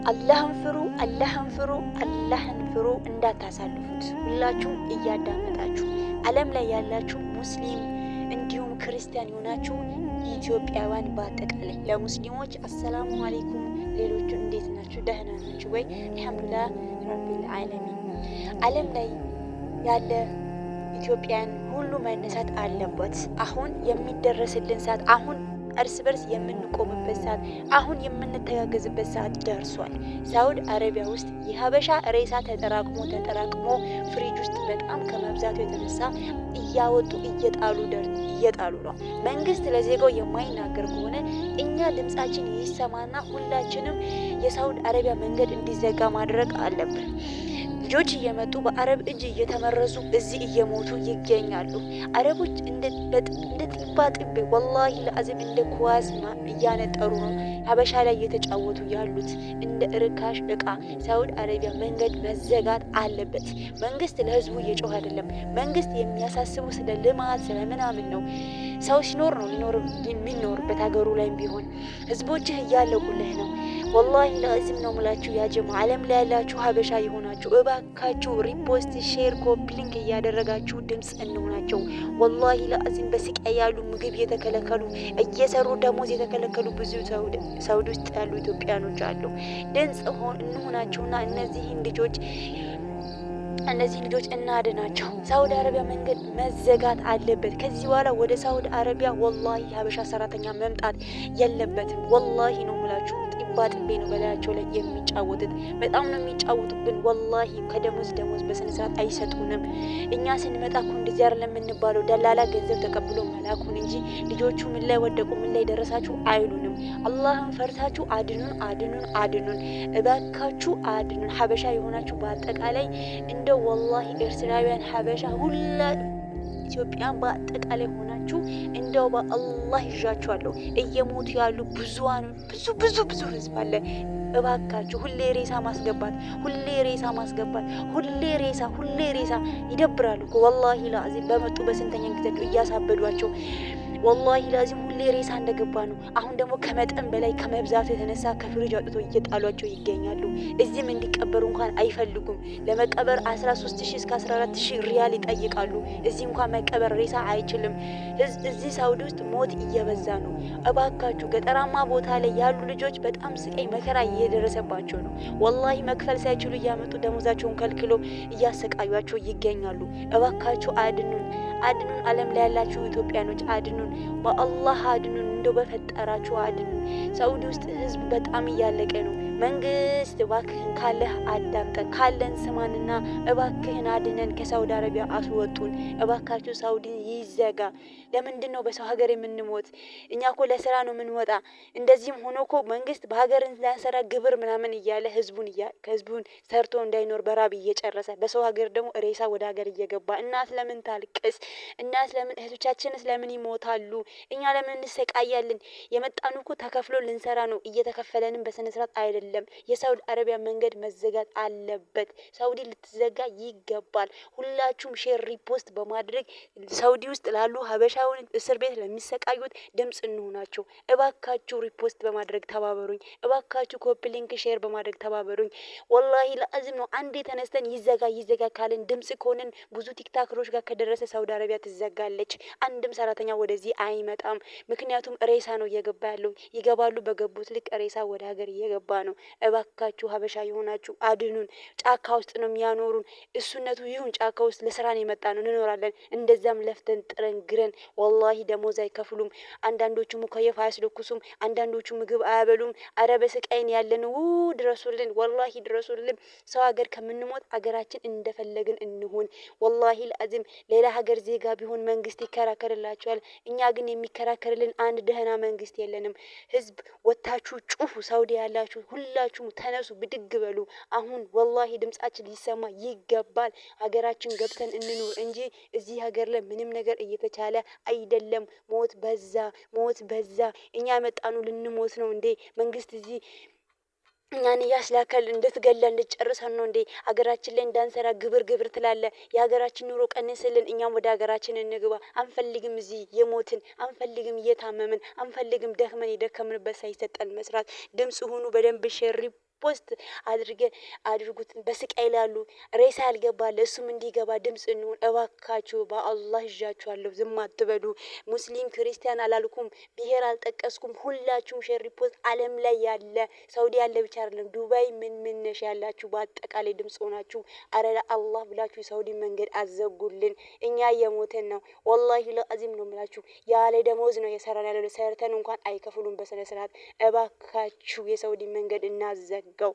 አላህን ፍሩ እንዳታሳልፉት። ሁላችሁም እያዳመጣችሁ ዓለም ላይ ያላችሁ ሙስሊም እንዲሁም ክርስቲያን የሆናችሁ ኢትዮጵያውያን በአጠቃላይ ለሙስሊሞች አሰላሙ አለይኩም። ሌሎቹ እንዴት ናችሁ? ደህና ናችሁ ወይ? አልሐምዱሊላህ ረቢል ዓለሚን። ዓለም ላይ ያለ ኢትዮጵያን ሁሉ መነሳት አለበት። አሁን የሚደረስልን ሰዓት፣ አሁን እርስ በርስ የምንቆምበት ሰዓት፣ አሁን የምንተጋገዝበት ሰዓት ደርሷል። ሳውዲ አረቢያ ውስጥ የሀበሻ ሬሳ ተጠራቅሞ ፍሪጅ ውስጥ በጣም ከመብዛቱ የተነሳ እያወጡ እየጣሉ ነው። መንግስት ለዜጋው የማይናገር ከሆነ እኛ ድምጻችን ይሰማና ሁላችንም የሳውዲ አረቢያ መንገድ እንዲዘጋ ማድረግ አለብን። ልጆች እየመጡ በአረብ እጅ እየተመረዙ እዚህ እየሞቱ ይገኛሉ። አረቦች እንደ ጢባ ጥቤ ወላሂ ለአዚም እንደ ኳስ እያነጠሩ ነው ሀበሻ ላይ እየተጫወቱ ያሉት እንደ ርካሽ እቃ። ሳውዲ አረቢያ መንገድ መዘጋት አለበት። መንግስት ለህዝቡ እየጮህ አይደለም። መንግስት የሚያሳስቡ ስለ ልማት ስለ ምናምን ነው። ሰው ሲኖር ነው የሚኖርበት ሀገሩ ላይም ቢሆን ህዝቦችህ እያለቁልህ ነው። ወላሂ ለአዚም ነው ምላችሁ ያ ጀማ ዓለም ላይ ያላችሁ ሀበሻ የሆናችሁ እባካችሁ ሪፖስት፣ ሼር፣ ኮፒ ሊንክ እያደረጋችሁ ድምጽ እንሆናቸው። ወላሂ ለአዚም በስቃይ ያሉ ምግብ የተከለከሉ እየሰሩ ደሞዝ የተከለከሉ ብዙ ሳውዲ ውስጥ ያሉ ኢትዮጵያኖች አሉ። ድምጽ እንሆናቸውና እነዚህን ልጆች እናድናቸው። ሳውዲ አረቢያ መንገድ መዘጋት አለበት። ከዚህ በኋላ ወደ ሳውዲ አረቢያ ወላሂ ሀበሻ ሰራተኛ መምጣት የለበትም። ወላሂ ነው ምላችሁ ጥቤ ነው በላያቸው ላይ የሚጫወቱት። በጣም ነው የሚጫወቱብን። ወላሂ ከደሞዝ በስነ ስርዓት አይሰጡንም። እኛ ስንመጣ እኮ እንደዚህ አይደለም የምንባለው፣ ደላላ ገንዘብ ተቀብሎ መላኩን እንጂ ልጆቹ ምን ላይ ወደቁ ምን ላይ ደረሳችሁ አይሉንም። አላህን ፈርታችሁ አድኑን እባካችሁ አድኑን። ሀበሻ የሆናችሁ በአጠቃላይ እንደ ወላሂ ኤርትራውያን ሀበሻ ሁላ ኢትዮጵያን በአጠቃላይ ሆናችሁ እንደው በአላህ ይዣችኋለሁ። እየሞቱ ያሉ ብዙ ህዝብ አለ። እባካችሁ ሁሌ ሬሳ ማስገባት ሁሌ ሬሳ ይደብራሉ እኮ ወላሂ ላዚም። በመጡ በስንተኛ ጊዜ እያሳበዷቸው ወላሂ ላዚም ሁሌ ሬሳ እንደገባ ነው። አሁን ደግሞ ከመጠን በላይ ከመብዛቱ የተነሳ ከፍሪጅ አውጥቶ እየጣሏቸው ይገኛሉ። እዚህም እንዲቀበሩ እንኳን አይፈልጉም። ለመቀበር 13,000 እስከ 14,000 ሪያል ይጠይቃሉ። እዚህ እንኳን መቀበር ሬሳ አይችልም። እዚህ ሳውዲ ውስጥ ሞት እየበዛ ነው። እባካችሁ ገጠራማ ቦታ ላይ ያሉ ልጆች በጣም ስቃይ መከራ እየደረሰባቸው ነው። ወላሂ መክፈል ሳይችሉ እያመጡ ደሞዛቸውን ከልክሎ እያሰቃዩቸው ይገኛሉ። እባካችሁ አድኑን። ዓለም ላይ ያላችሁ ኢትዮጵያኖች አድኑን፣ በአላህ አድኑን፣ እንደው በፈጠራችሁ አድኑን። ሳውዲ ውስጥ ህዝብ በጣም እያለቀ ነው። መንግስት እባክህን ካለህ አዳምጠን፣ ካለን ስማንና እባክህን አድነን፣ ከሳውዲ አረቢያ አስወጡን። እባካችሁ ሳውዲ ይዘጋ። ለምንድን ነው በሰው ሀገር የምንሞት? እኛ እኮ ለስራ ነው የምንወጣ። እንደዚህም ሆኖ እኮ መንግስት በሀገር እንዳንሰራ ግብር ምናምን እያለ ህዝቡን ሰርቶ እንዳይኖር በራብ እየጨረሰ፣ በሰው ሀገር ደግሞ ሬሳ ወደ ሀገር እየገባ እናት ለምን ታልቅስ? እናት ለምን እህቶቻችንስ ለምን ይሞታሉ? እኛ ለምን እንሰቃያለን? የመጣኑ እኮ ተከፍሎ ልንሰራ ነው። እየተከፈለንም በስነ ስርዓት አይደለም። የሳውዲ አረቢያ መንገድ መዘጋት አለበት። ሳውዲ ልትዘጋ ይገባል። ሁላችሁም ሼር ሪፖስት በማድረግ ሳውዲ ውስጥ ላሉ ሀበሻውን እስር ቤት ለሚሰቃዩት ድምጽ እንሆናቸው። እባካችሁ ሪፖስት በማድረግ ተባበሩኝ። እባካችሁ ኮፒ ሊንክ ሼር በማድረግ ተባበሩኝ። ወላሂ ለአዝም ነው። አንዴ ተነስተን ይዘጋ ካልን ድምጽ ከሆነን ብዙ ቲክታክሮች ጋር ከደረሰ ሳውዲ አረቢያ ትዘጋለች። አንድም ሰራተኛ ወደዚህ አይመጣም። ምክንያቱም ሬሳ ነው እየገባ ያለው። ይገባሉ፣ በገቡት ልክ ሬሳ ወደ ሀገር እየገባ ነው። እባካችሁ ሀበሻ የሆናችሁ አድኑን። ጫካ ውስጥ ነው የሚያኖሩን። እሱነቱ ይሁን ጫካ ውስጥ ለስራን የመጣ ነው፣ እንኖራለን። እንደዛም ለፍተን ጥረን ግረን ወላሂ ደሞዝ አይከፍሉም። አንዳንዶቹ ሙከየፍ አያስለኩሱም። አንዳንዶቹ ምግብ አያበሉም። አረ በስቃይን ያለን ድረሱልን፣ ወላሂ ድረሱልን። ሰው ሀገር ከምንሞት ሀገራችን እንደፈለግን እንሁን። ወላሂ ለአዚም ሌላ ሀገር ዜጋ ቢሆን መንግስት ይከራከርላቸዋል። እኛ ግን የሚከራከርልን አንድ ደህና መንግስት የለንም። ህዝብ ወታችሁ ጩሁ። ሳውዲ ያላችሁ ሁላችሁም ተነሱ፣ ብድግ በሉ። አሁን ወላሂ ድምጻችን ሊሰማ ይገባል። ሀገራችን ገብተን እንኑር እንጂ እዚህ ሀገር ላይ ምንም ነገር እየተቻለ አይደለም። ሞት በዛ። እኛ መጣኑ ልንሞት ነው እንዴ? መንግስት እዚህ እኛን ያስላከል እንድትገላ እንድትጨርሰን ነው እንዴ? ሀገራችን ላይ እንዳንሰራ ግብር ትላለ። የሀገራችን ኑሮ ቀንስልን፣ እኛም ወደ ሀገራችን እንግባ። አንፈልግም እዚህ የሞትን፣ አንፈልግም እየታመምን፣ አንፈልግም ደክመን የደከምንበት ሳይሰጠን መስራት። ድምጽ ሁኑ። በደንብ ሼር ፖስት አድርጉት። በስቃይ ላሉ ሬሳ ያልገባለ እሱም እንዲገባ ድምጽ እንሁን እባካችሁ። በአላህ ይዣችኋለሁ፣ ዝም አትበሉ። ሙስሊም ክርስቲያን አላልኩም፣ ብሔር አልጠቀስኩም። ሁላችሁም ሼር ሪፖስት ዓለም ላይ ያለ ሳውዲ ያለ ብቻ አይደለም፣ ዱባይ ምን ነሽ ያላችሁ በአጠቃላይ ድምጽ ሆናችሁ አረ ለአላህ ብላችሁ ሳውዲ መንገድ አዘጉልን። እኛ እየሞተን ነው ወላሂ ለአዚም ነው የምላችሁ። ያለ ደሞዝ ነው የሰራን ያለው፣ ሰርተን እንኳን አይከፍሉም በስነ ስርዓት። እባካችሁ የሳውዲ መንገድ እናዘጋው።